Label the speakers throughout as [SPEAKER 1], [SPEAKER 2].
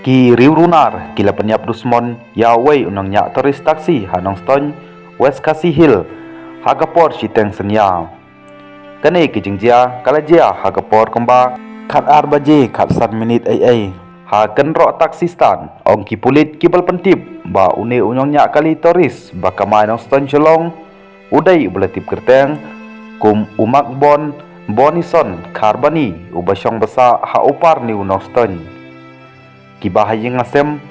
[SPEAKER 1] Ki riu runar kila penyap dusmon ya wei unang nya toris taksi hanong ston West Cassie Hill hagapor siteng senya. Kane ki jingjia kalajia hagapor kemba khat 8 baje khat 7 minit ai ha kenro taksi stan ong ki pulit kibal pentip ba une unyong nya kali toris ba kamai nong ston chelong udai belatip kerteng kum umak bonison karbani ubasong basa ha upar ni unong ston kibahayeng ngasem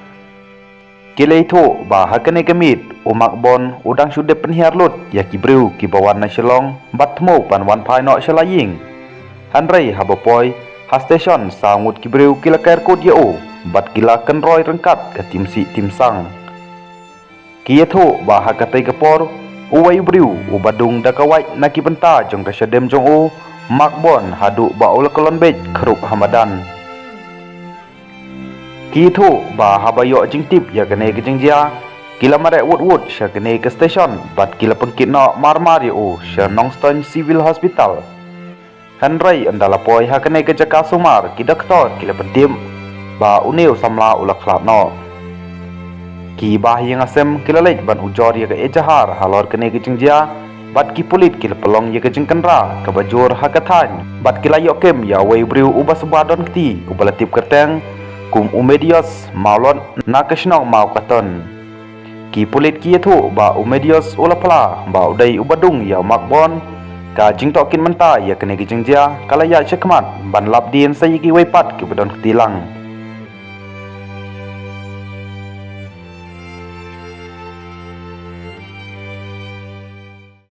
[SPEAKER 1] kileitho ba hakane gemit umak bon udang sude penhiar lut ya kibreu kibawan na shelong batmo panwan phai no shelaying hanrei habopoi ha station sangut kibreu kilakair kod yeo bat kila kenroi rengkat ke timsi timsang kiyetho ba hakatai kapor uwai breu ubadung dakawai naki benta jong kasyadem jong o makbon hadu ba ul kolon bej khruk hamadan Kithu ba habayo jingtip ya gane ke jingjia kila mare wut sya gane ke station bat kila pengkit no marmari o sya Nongston Civil Hospital hanrai andala poi ha gane ke jaka sumar ki doktor kila pentim ba uneu samla ulak khlap no ki bah yang asem kila leit ban ujor ya ke ejahar halor gane ke jingjia bat ki pulit kila pelong ya ke jingkenra ke bajur ha kathan bat kila yokem ya wei briu ubas badon kti ubalatip kerteng kum umedios maulon nakasnong mau katon ki pulit ki thu ba umedios ulapla ba udai ubadung ya makbon ka jingtokin menta ya kene ki jingjia kalaya chekmat ban lap din sai ki weipat ki badon tilang